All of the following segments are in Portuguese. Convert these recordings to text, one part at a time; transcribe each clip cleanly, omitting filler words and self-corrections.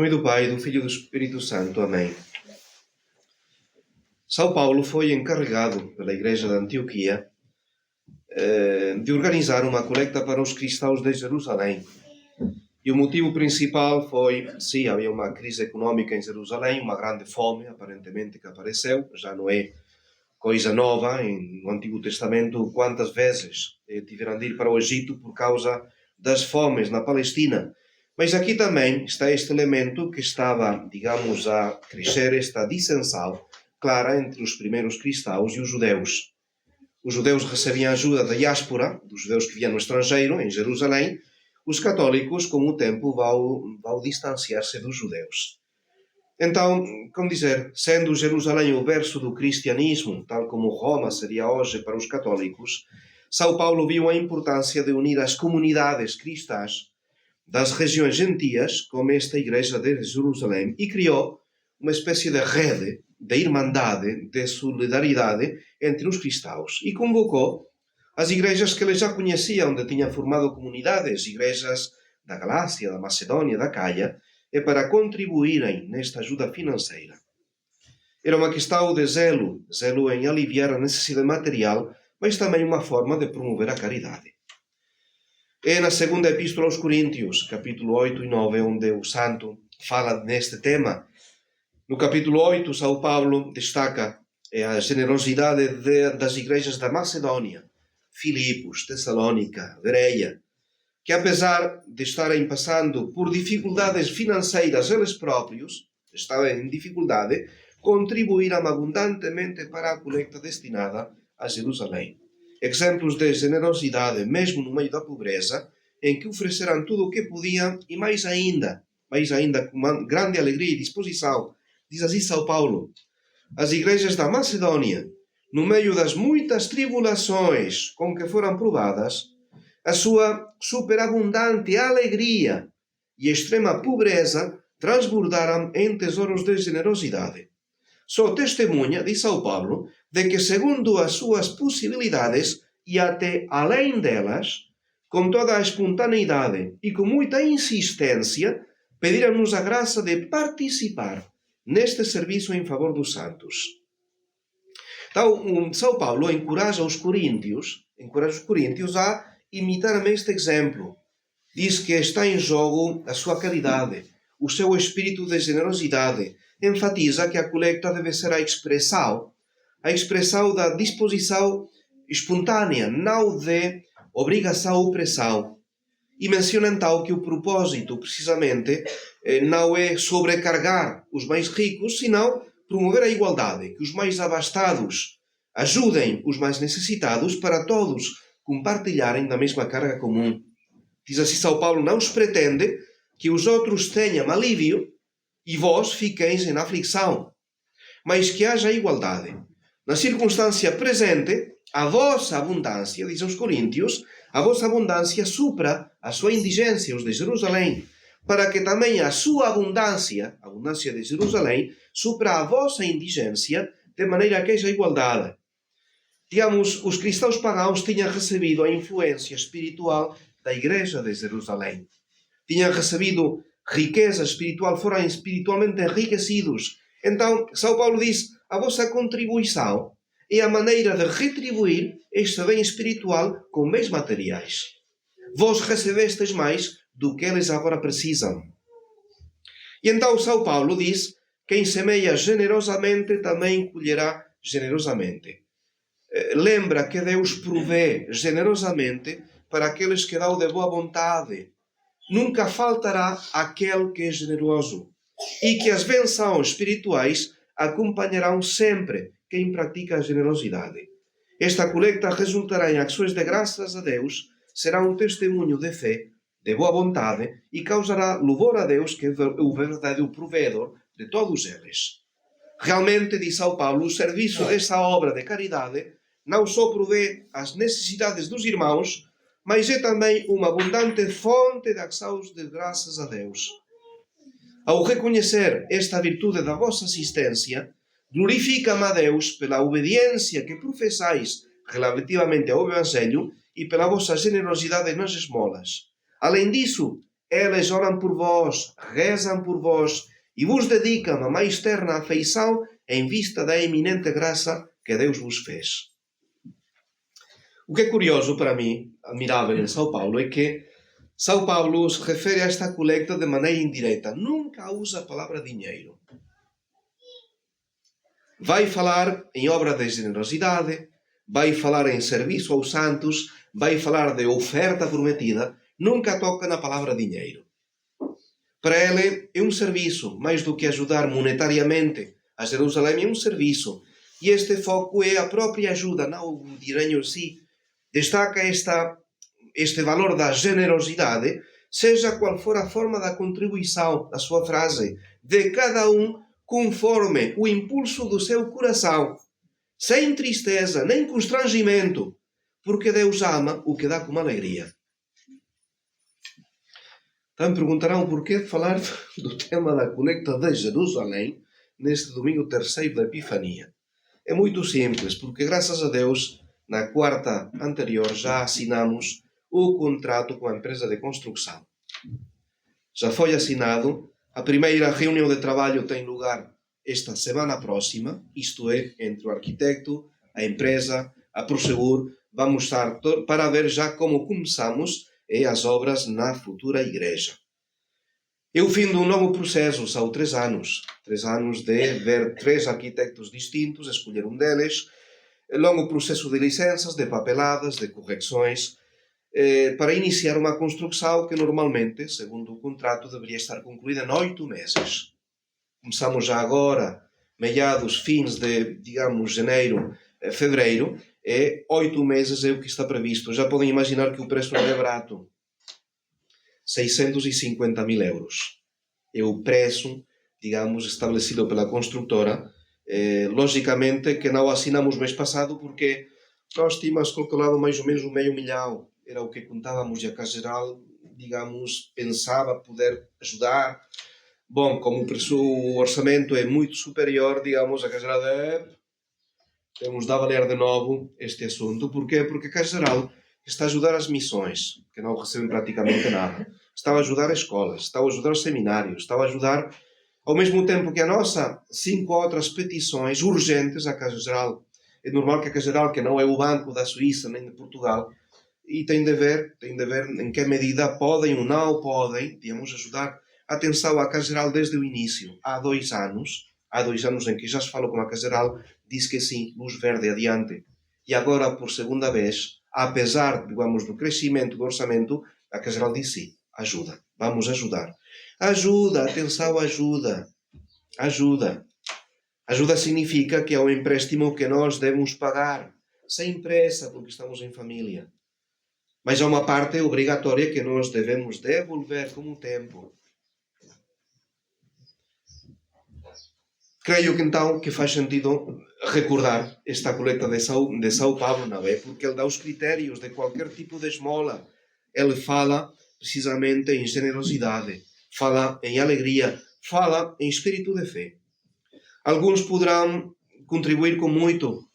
Em nome do Pai, do Filho e do Espírito Santo. Amém. São Paulo foi encarregado pela Igreja de Antioquia de organizar uma coleta para os cristãos de Jerusalém. E o motivo principal foi, sim, havia uma crise econômica em Jerusalém, uma grande fome, aparentemente, que apareceu. Já não é coisa nova. No Antigo Testamento, quantas vezes tiveram de ir para o Egito por causa das fomes na Palestina. Mas aqui também está este elemento que estava, digamos, a crescer, esta dissensão clara entre os primeiros cristãos e os judeus. Os judeus recebiam ajuda da diáspora, dos judeus que viviam no estrangeiro, em Jerusalém. Os católicos, com o tempo, vão distanciar-se dos judeus. Então, como dizer, sendo Jerusalém o berço do cristianismo, tal como Roma seria hoje para os católicos, São Paulo viu a importância de unir as comunidades cristãs das regiões gentias, como esta igreja de Jerusalém, e criou uma espécie de rede, de irmandade, de solidariedade entre os cristãos, e convocou as igrejas que ele já conhecia, onde tinha formado comunidades, igrejas da Galácia, da Macedônia, da Caia, e para contribuírem nesta ajuda financeira. Era uma questão de zelo em aliviar a necessidade material, mas também uma forma de promover a caridade. É na segunda epístola aos Coríntios, capítulo 8 e 9, onde o santo fala neste tema. No capítulo 8, São Paulo destaca a generosidade das igrejas da Macedônia, Filipos, Tessalônica, Bereia, que apesar de estarem passando por dificuldades financeiras eles próprios, estavam em dificuldade, contribuíram abundantemente para a coleta destinada a Jerusalém. Exemplos de generosidade, mesmo no meio da pobreza, em que ofereceram tudo o que podiam e mais ainda com uma grande alegria e disposição. Diz assim São Paulo: as igrejas da Macedônia, no meio das muitas tribulações com que foram provadas, a sua superabundante alegria e extrema pobreza transbordaram em tesouros de generosidade. Sou testemunha, diz São Paulo, de que, segundo as suas possibilidades e até além delas, com toda a espontaneidade e com muita insistência, pediram-nos a graça de participar neste serviço em favor dos santos. Então, São Paulo encoraja os coríntios a imitar este exemplo. Diz que está em jogo a sua caridade, o seu espírito de generosidade. Enfatiza que a coleta deve ser a expressão da disposição espontânea, não de obrigação ou pressão. E menciona então que o propósito, precisamente, não é sobrecargar os mais ricos, senão promover a igualdade, que os mais abastados ajudem os mais necessitados para todos compartilharem da mesma carga comum. Diz assim São Paulo: não se pretende que os outros tenham alívio e vós fiqueis em aflição, mas que haja igualdade. Na circunstância presente, a vossa abundância, diz aos Coríntios, a vossa abundância supra a sua indigência, os de Jerusalém, para que também a sua abundância, a abundância de Jerusalém, supra a vossa indigência, de maneira que haja igualdade. Digamos, os cristãos pagãos tinham recebido a influência espiritual da Igreja de Jerusalém. Tinham recebido riqueza espiritual, foram espiritualmente enriquecidos. Então, São Paulo diz: a vossa contribuição é a maneira de retribuir este bem espiritual com bens materiais. Vós recebestes mais do que eles agora precisam. E então São Paulo diz: quem semeia generosamente também colherá generosamente. Lembra que Deus provê generosamente para aqueles que dão de boa vontade. Nunca faltará aquele que é generoso, e que as bênçãos espirituais acompanharão sempre quem pratica a generosidade. Esta coleta resultará em ações de graças a Deus, será um testemunho de fé, de boa vontade, e causará louvor a Deus, que é o verdadeiro provedor de todos eles. Realmente, diz São Paulo, o serviço dessa obra de caridade não só provê as necessidades dos irmãos, mas é também uma abundante fonte de ações de graças a Deus. Ao reconhecer esta virtude da vossa assistência, glorificam a Deus pela obediência que professais relativamente ao Evangelho e pela vossa generosidade nas esmolas. Além disso, elas oram por vós, rezam por vós e vos dedicam a mais terna afeição em vista da eminente graça que Deus vos fez. O que é curioso para mim, admirável em São Paulo, é que São Paulo se refere a esta coleta de maneira indireta. Nunca usa a palavra dinheiro. Vai falar em obra de generosidade, vai falar em serviço aos santos, vai falar de oferta prometida, nunca toca na palavra dinheiro. Para ele é um serviço, mais do que ajudar monetariamente a Jerusalém, é um serviço. E este foco é a própria ajuda, não o dinheiro em si. Destaca este valor da generosidade, seja qual for a forma da contribuição, da sua frase, de cada um conforme o impulso do seu coração, sem tristeza nem constrangimento, porque Deus ama o que dá com alegria. Então perguntarão por que falar do tema da colheita de Jerusalém neste domingo terceiro da Epifania. É muito simples, porque graças a Deus, na quarta anterior já assinamos o contrato com a empresa de construção. Já foi assinado, a primeira reunião de trabalho tem lugar esta semana próxima, isto é, entre o arquiteto, a empresa, a Prosegur, vamos estar para ver já como começamos as obras na futura igreja. É o fim de um novo processo, são 3 anos. 3 anos de ver 3 arquitetos distintos, escolher um deles, longo processo de licenças, de papeladas, de correções, para iniciar uma construção que normalmente, segundo o contrato, deveria estar concluída em 8 meses. Começamos já agora, meados, fins de, digamos, janeiro, fevereiro, 8 meses é o que está previsto. Já podem imaginar que o preço não é barato. 650.000 euros. É o preço, digamos, estabelecido pela construtora. Logicamente que não assinamos mês passado porque nós tínhamos calculado mais ou menos 500 mil. Era o que contávamos e a Casa Geral, digamos, pensava poder ajudar. Bom, como o orçamento é muito superior, digamos, a Casa Geral temos de avaliar de novo este assunto. Porquê? Porque a Casa Geral está a ajudar as missões, que não recebem praticamente nada. Está a ajudar as escolas, está a ajudar os seminários, está a ajudar, ao mesmo tempo que a nossa 5 outras petições urgentes à Casa Geral. É normal que a Casa Geral, que não é o Banco da Suíça nem de Portugal, e tem de ver em que medida podem ou não podem, digamos, ajudar. Atenção à Casa Geral desde o início, há 2 anos em que já se falou com a Casa Geral, diz que sim, luz verde adiante. E agora, por segunda vez, apesar, digamos, do crescimento do orçamento, a Casa Geral diz sim, ajuda, vamos ajudar. Ajuda, atenção, ajuda. Ajuda significa que é um empréstimo que nós devemos pagar, sem pressa, porque estamos em família. Mas há uma parte obrigatória que nós devemos devolver com o tempo. Creio que então que faz sentido recordar esta coleta de São Paulo, não é? Porque ele dá os critérios de qualquer tipo de esmola. Ele fala precisamente em generosidade, fala em alegria, fala em espírito de fé. Alguns poderão contribuir com muito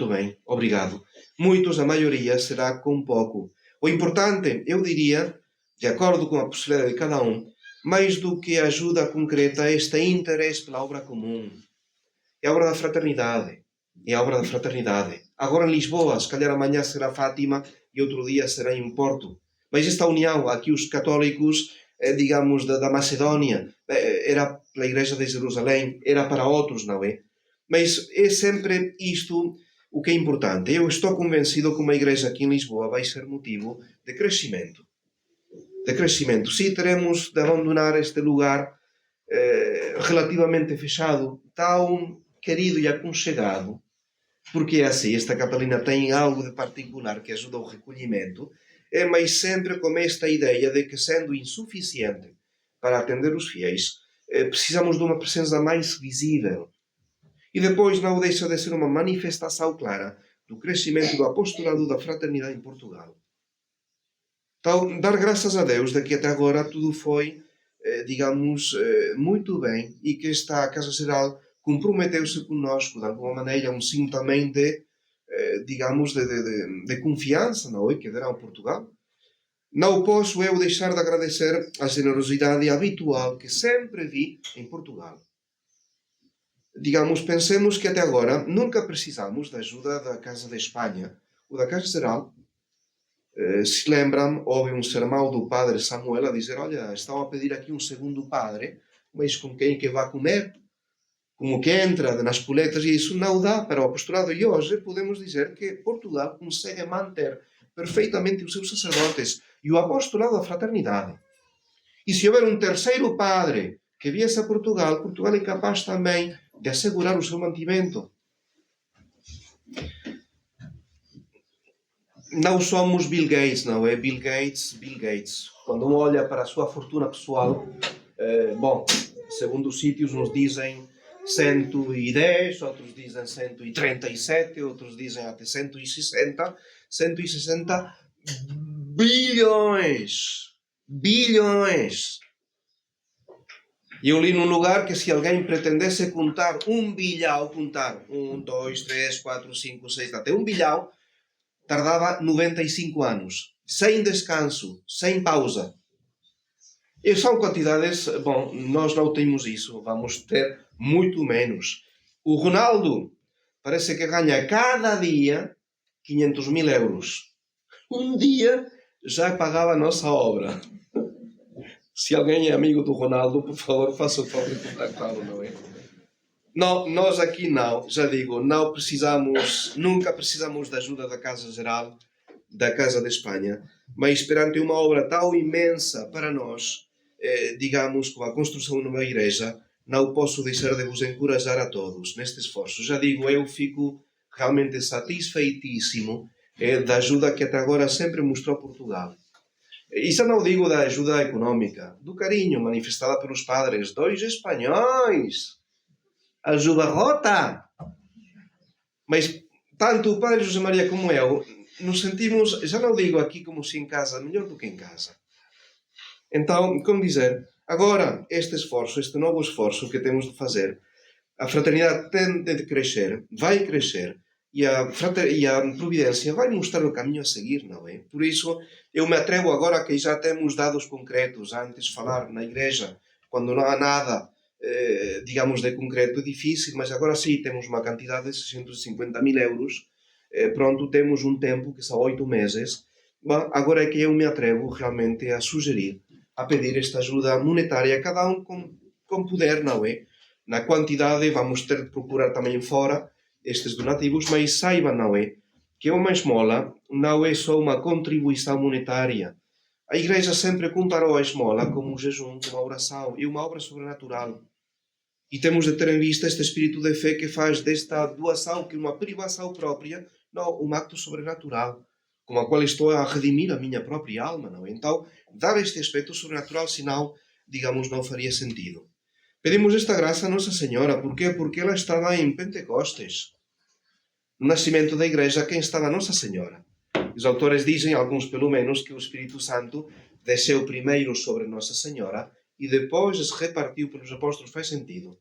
bem, obrigado. Muitos, a maioria, será com pouco. O importante, eu diria, de acordo com a possibilidade de cada um, mais do que a ajuda concreta, é este interesse pela obra comum. É a obra da fraternidade. Agora em Lisboa, se calhar amanhã será Fátima e outro dia será em Porto. Mas esta união, aqui os católicos, digamos, da Macedónia, era pela Igreja de Jerusalém, era para outros, não é? Mas é sempre isto o que é importante. Eu estou convencido que uma igreja aqui em Lisboa vai ser motivo de crescimento. Sim, teremos de abandonar este lugar relativamente fechado, tão querido e aconchegado, porque é assim, esta Catalina tem algo de particular que ajuda ao recolhimento, mas sempre com esta ideia de que, sendo insuficiente para atender os fiéis, precisamos de uma presença mais visível. E depois não deixa de ser uma manifestação clara do crescimento do apostolado da fraternidade em Portugal. Então, dar graças a Deus de que até agora tudo foi, digamos, muito bem e que esta Casa Geral comprometeu-se conosco de alguma maneira, um signo também de, digamos, de confiança, não é? Que dará ao Portugal. Não posso eu deixar de agradecer a generosidade habitual que sempre vi em Portugal. Digamos, pensemos que até agora nunca precisamos da ajuda da Casa de Espanha ou da Casa Geral. Se lembram, houve um sermão do padre Samuel a dizer: olha, estão a pedir aqui um segundo padre, mas com quem que vai comer? Como que entra nas coletas, e isso não dá para o apostolado. E hoje podemos dizer que Portugal consegue manter perfeitamente os seus sacerdotes e o apostolado da fraternidade. E se houver um terceiro padre que viesse a Portugal, Portugal é capaz também de assegurar o seu mantimento. Não somos Bill Gates, não é? Bill Gates. Quando um olha para a sua fortuna pessoal, segundo os sítios nos dizem 110, outros dizem 137, outros dizem até 160 bilhões. Eu li num lugar que se alguém pretendesse contar 1 bilhão, 1, 2, 3, 4, 5, 6, até 1 bilhão, tardava 95 anos, sem descanso, sem pausa. E são quantidades, nós não temos isso, vamos ter muito menos. O Ronaldo parece que ganha cada dia 500.000 euros. Um dia já pagava a nossa obra. Se alguém é amigo do Ronaldo, por favor, faça o favor de contactá-lo, não é? Não, nós aqui não, já digo, nunca precisamos da ajuda da Casa Geral, da Casa de Espanha, mas perante uma obra tão imensa para nós, digamos, como a construção de uma igreja, não posso deixar de vos encorajar a todos neste esforço. Já digo, eu fico realmente satisfeitíssimo da ajuda que até agora sempre mostrou Portugal. Isso não digo da ajuda econômica, do carinho manifestada pelos padres, 2 espanhóis, ajuda rota. Mas tanto o padre José Maria como eu nos sentimos, já não digo aqui como se em casa, melhor do que em casa. Então, como dizer, agora este novo esforço que temos de fazer, a fraternidade tem de crescer, vai crescer, e a providência vai mostrar o caminho a seguir, não é? Por isso, eu me atrevo agora que já temos dados concretos, antes de falar na igreja, quando não há nada, digamos, de concreto, é difícil, mas agora sim temos uma quantidade de 650.000 euros, pronto, temos um tempo, que são 8 meses, agora é que eu me atrevo realmente a sugerir, a pedir esta ajuda monetária, cada um com poder, não é? Na quantidade vamos ter de procurar também fora estes donativos, mas saiba, não é? Que uma esmola não é só uma contribuição monetária. A Igreja sempre comparou a esmola como um jejum, como uma oração e uma obra sobrenatural. E temos de ter em vista este espírito de fé que faz desta doação, que é uma privação própria, não, um acto sobrenatural, com a qual estou a redimir a minha própria alma, não é? Então, dar este aspecto sobrenatural, senão, digamos, não faria sentido. Pedimos esta graça a Nossa Senhora. Porquê? Porque ela estava em Pentecostes. No nascimento da Igreja, quem estava? Nossa Senhora. Os autores dizem, alguns pelo menos, que o Espírito Santo desceu primeiro sobre Nossa Senhora e depois se repartiu pelos apóstolos. Faz sentido.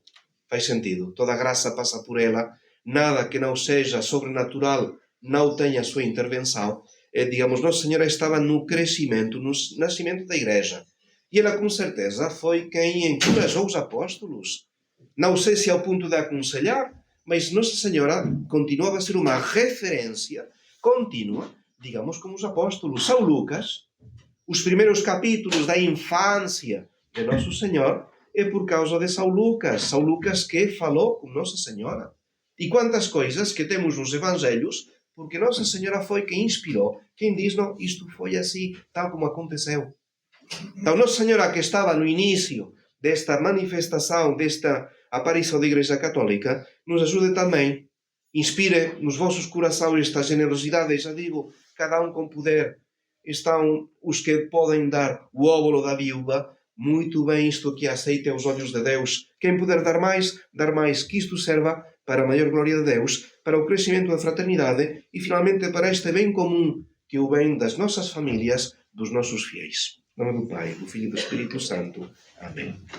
Faz sentido. Toda a graça passa por ela. Nada que não seja sobrenatural não tenha a sua intervenção. Digamos, Nossa Senhora estava no crescimento, no nascimento da Igreja. E ela, com certeza, foi quem encorajou os apóstolos. Não sei se ao ponto de aconselhar, mas Nossa Senhora continuava a ser uma referência contínua, digamos, como os apóstolos. São Lucas, os primeiros capítulos da infância de Nosso Senhor, é por causa de São Lucas que falou com Nossa Senhora. E quantas coisas que temos nos Evangelhos, porque Nossa Senhora foi quem inspirou, quem diz, não, isto foi assim, tal como aconteceu. Então, Nossa Senhora, que estava no início desta manifestação, desta aparição da Igreja Católica, nos ajude também. Inspire nos vossos corações esta generosidade. Já digo, cada um com poder. Estão os que podem dar o óbolo da viúva. Muito bem, isto aqui aceite aos olhos de Deus. Quem puder dar mais, que isto serva para a maior glória de Deus, para o crescimento da fraternidade e, finalmente, para este bem comum, que é o bem das nossas famílias, dos nossos fiéis. Em nome do Pai, do Filho e do Espírito Santo. Amém.